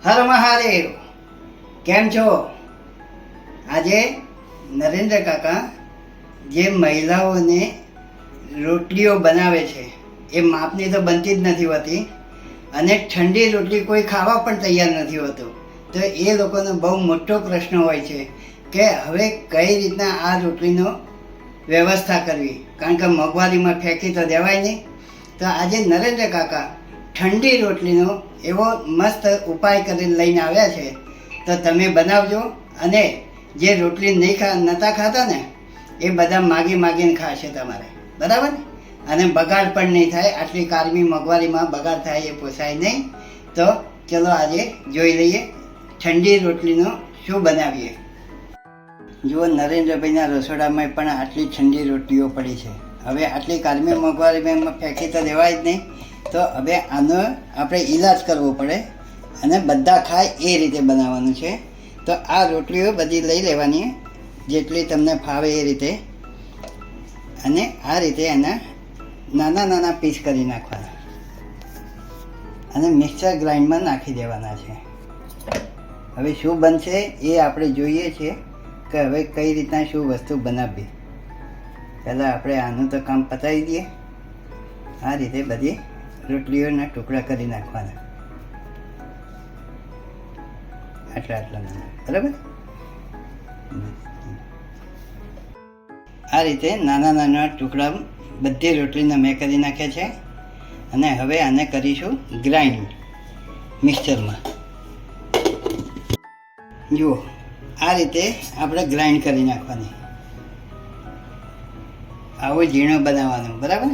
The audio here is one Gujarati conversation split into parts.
હર મહાદેવ. કેમ છો? આજે નરેન્દ્ર કાકા જે મહિલાઓને રોટલીઓ બનાવે છે એ માપની તો બનતી જ નથી હોતી અને ઠંડી રોટલી કોઈ ખાવા પણ તૈયાર નથી હોતું. તો એ લોકોનો બહુ મોટો પ્રશ્ન હોય છે કે હવે કઈ રીતના આ રોટલીનો વ્યવસ્થા કરવી, કારણ કે મોંઘવારીમાં ફેંકી તો દેવાય નહીં. તો આજે નરેન્દ્ર કાકા ઠંડી રોટલીનો એવો મસ્ત ઉપાય કરીને લઈને આવ્યા છે. તો તમે બનાવજો અને જે રોટલી નહોતા ખાતા ને એ બધા માગીને ખાશે તમારે, બરાબર ને? અને બગાડ પણ નહીં થાય. આટલી કારમી મોંઘવારીમાં બગાડ થાય એ પોસાય નહીં. તો ચલો આજે જોઈ લઈએ ઠંડી રોટલીનો શું બનાવીએ. જુઓ, નરેન્દ્રભાઈના રસોડામાં પણ આટલી ઠંડી રોટલીઓ પડી છે. હવે આટલી કારમી મોંઘવારીમાં ફેંકી તો દેવાય જ નહીં. તો હવે આનો આપણે ઈલાજ કરવો પડે અને બધા ખાય એ રીતે બનાવવાનું છે. તો આ રોટલીઓ બધી લઈ લેવાની, જેટલી તમને ફાવે એ રીતે, અને આ રીતે એના નાના નાના પીસ કરી નાખવાના અને મિક્સર ગ્રાઇન્ડમાં નાખી દેવાના છે. હવે શું બનશે એ આપણે જોઈએ છીએ કે હવે કઈ રીતના શું વસ્તુ બનાવવી. પહેલાં આપણે આનું તો કામ પતાવી દઈએ. આ રીતે બધી રોટલીઓના ટુકડા કરી નાખવાના, આટલા નાના, બરાબર? આ રીતે નાના નાના ટુકડા બધી રોટલીને મેં કરી નાખ્યા છે. અને હવે આને કરીશું ગ્રાઇન્ડ મિક્સચરમાં. જુઓ, આ રીતે આપણે ગ્રાઇન્ડ કરી નાખવાની. આવો ઝીણો બનાવવાનો, બરાબર?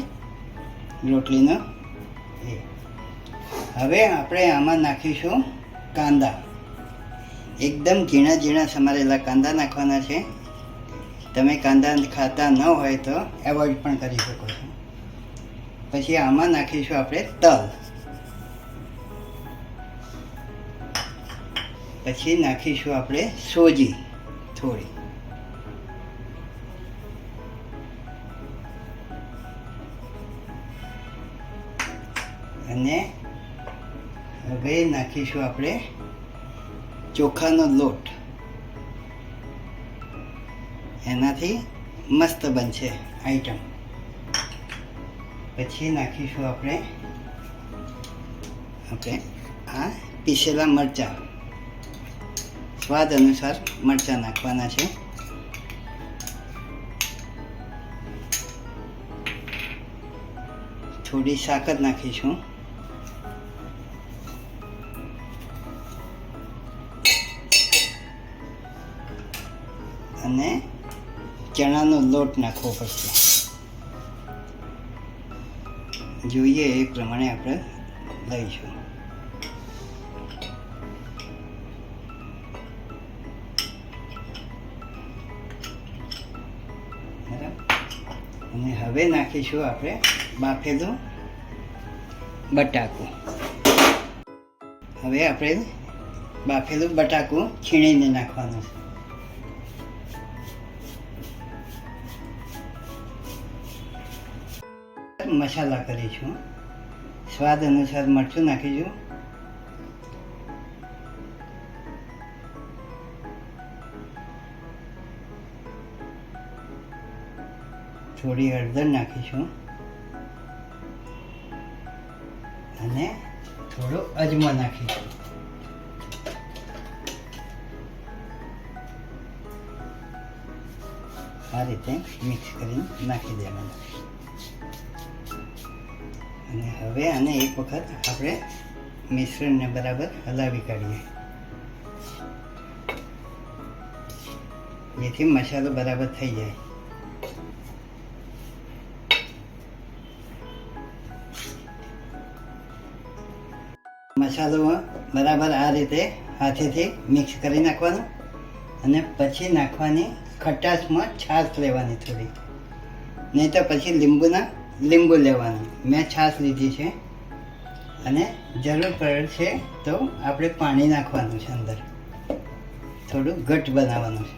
રોટલીનો. હવે આપણે આમાં નાખીશું કાંદા. એકદમ ઝીણા ઝીણા સમારેલા કાંદા નાખવાના છે. તમે કાંદા ખાતા ન હોય તો એવોઇડ પણ કરી શકો છો. પછી આમાં નાખીશું આપણે તલ. પછી નાખીશું આપણે સોજી થોડી. અને હવે નાખીશું આપણે ચોખાનો લોટ. એનાથી મસ્ત બનશે આઈટમ. પછી નાખીશું આપણે આ પીસેલા મરચાં. સ્વાદ અનુસાર મરચાં નાખવાના છે. થોડી સાકર નાખીશું. અને ચણાનો લોટ નાખવો પડશે. જોઈએ એ પ્રમાણે આપણે લઈશું. અને હવે નાખીશું આપણે બાફેલું બટાકું. હવે આપણે બાફેલું બટાકું છીણીને નાખવાનું છે. મસાલા કરીશું. સ્વાદ અનુસાર મરચું નાખીશું. થોડી હળદર નાખીશું અને થોડો અજમો નાખીશું. આ રીતે મિક્સ કરીને નાખી દેવાનું. અને હવે આને એક વખત આપણે મિશ્રણને બરાબર હલાવી કાઢીએ, જેથી મસાલો બરાબર થઈ જાય. મસાલો બરાબર આ રીતે હાથેથી મિક્સ કરી નાખવાનો. અને પછી નાખવાની ખટાશમાં છાશ લેવાની થોડી, નહીં તો પછી લીંબુ લેવાનું. મેં છાશ લીધી છે. અને જરૂર પડશે તો આપણે પાણી નાખવાનું છે અંદર, થોડું ઘટ્ટ બનાવવાનું છે.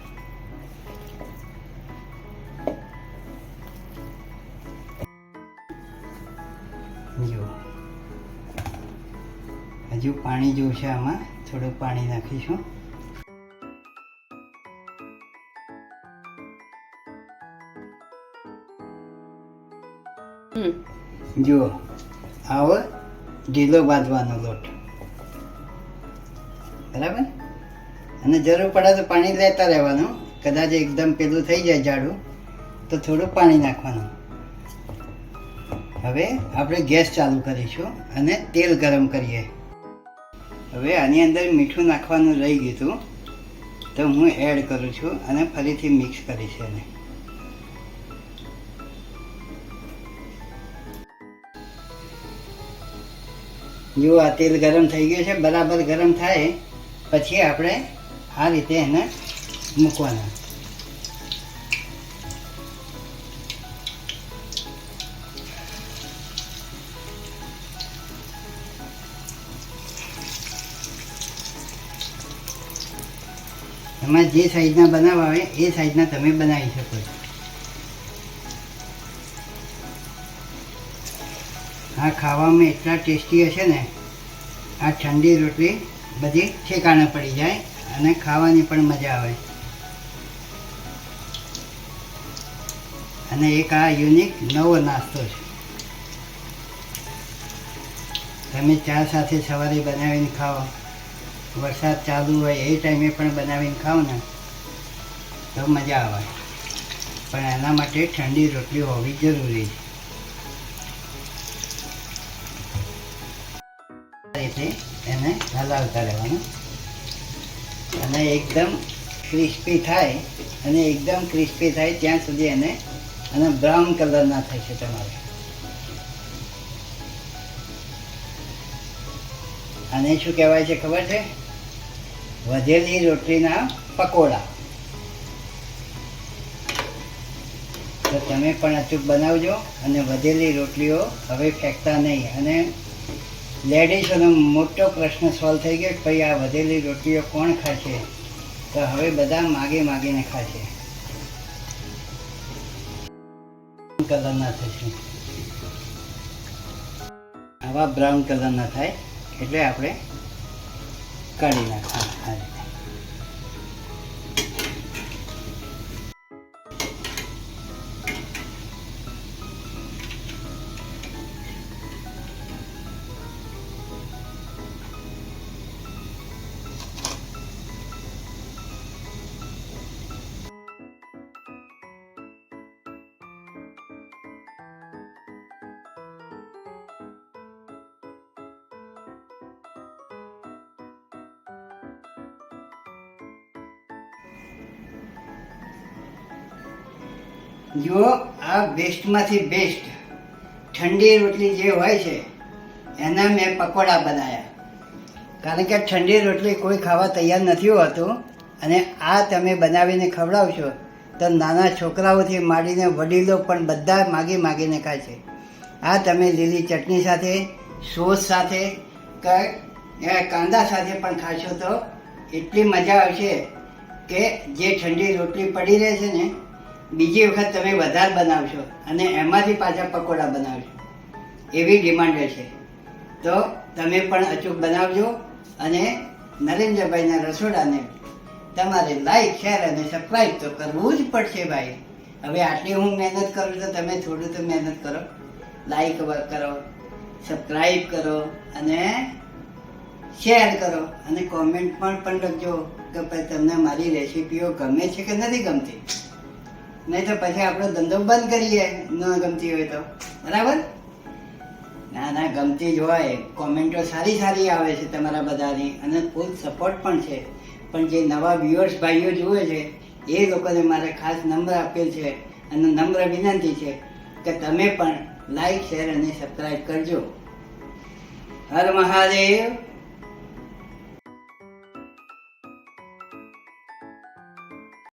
જો હજુ પાણી જોશે આમાં થોડું પાણી નાખીશું. જુઓ, આવો ઢીલો બાંધવાનો લોટ, બરાબર. અને જરૂર પડે તો પાણી લેતા રહેવાનું. કદાચ એકદમ પેલું થઈ જાય જાડું તો થોડું પાણી નાખવાનું. હવે આપણે ગેસ ચાલુ કરીશું અને તેલ ગરમ કરીએ. હવે આની અંદર મીઠું નાખવાનું રહી ગયું હતું તો હું એડ કરું છું અને ફરીથી મિક્સ કરીશ એને. જો આ તેલ ગરમ થઈ ગયું છે, બરાબર ગરમ થાય પછી આપણે આ રીતે એને મૂકવાના. એમાં જે સાઈઝના બનાવવા આવે એ સાઈઝના તમે બનાવી શકો છો. આ ખાવામાં એટલા ટેસ્ટી હશે ને, આ ઠંડી રોટલી બધી ઠેકાણે પડી જાય અને ખાવાની પણ મજા આવે. અને એક આ યુનિક નવો નાસ્તો છે. તમે ચા સાથે સવારે બનાવીને ખાઓ, વરસાદ ચાલુ હોય એ ટાઈમે પણ બનાવીને ખાઓ ને તો મજા આવે. પણ એના માટે ઠંડી રોટલી હોવી જરૂરી છે. રીતે એને હલાવતા રહેવાનું અને એકદમ ક્રિસ્પી થાય, અને એકદમ ક્રિસ્પી થાય ત્યાં સુધી એને બ્રાઉન કલર ના થાય છે તમારે. આને શું કહેવાય છે ખબર છે? વધેલી રોટલીના પકોડા. તો તમે પણ અચૂક બનાવજો અને વધેલી રોટલીઓ હવે ફેંકતા નહીં. અને લેડીઝોનો મોટો પ્રશ્ન સોલ્વ થઈ ગયો કે ભાઈ આ વધેલી રોટલીઓ કોણ ખાશે? તો હવે બધા માગીને ખાશે. કલરના થશે, આવા બ્રાઉન કલરના થાય એટલે આપણે કાઢી નાખવાના. જો આ બેસ્ટમાંથી બેસ્ટ ઠંડી રોટલી જે હોય છે એના મેં પકોડા બનાવ્યા. કારણ કે ઠંડી રોટલી કોઈ ખાવા તૈયાર નથી હોતું, અને આ તમે બનાવીને ખવડાવશો તો નાના છોકરાઓથી માંડીને વડીલો પણ બધા માગીને ખાય છે. આ તમે લીલી ચટણી સાથે, સોસ સાથે, કાંદા સાથે પણ ખાશો તો એટલી મજા આવશે કે જે ઠંડી રોટલી પડી રહે છે ને, બીજી વખત તમે વધારે બનાવશો અને એમાંથી પાછા પકોડા બનાવશો એવી ડિમાન્ડ છે. તો તમે પણ અચૂક બનાવજો અને નરેન્દ્રભાઈના રસોડાને તમારે લાઈક, શેર અને સબસ્ક્રાઈબ તો કરવું જ પડશે ભાઈ. હવે આટલી હું મહેનત કરું તો તમે થોડું તો મહેનત કરો, લાઈક કરો, સબસ્ક્રાઈબ કરો અને શેર કરો અને કોમેન્ટ પણ લખજો કે ભાઈ તમને મારી રેસીપીઓ ગમે છે કે નથી ગમતી. નહીં તો પછી આપણો ધંધો બંધ કરીએ ન ગમતી હોય તો, બરાબર? ના, ગમતી જ હોય. કોમેન્ટો સારી આવે છે તમારા બધાની અને ફૂલ સપોર્ટ પણ છે. પણ જે નવા વ્યુઅર્સ ભાઈઓ જુએ છે એ લોકોને મારે ખાસ નમ્ર આપેલ છે અને નમ્ર વિનંતી છે કે તમે પણ લાઈક, શેર અને સબસ્ક્રાઈબ કરજો. હર મહાદેવ.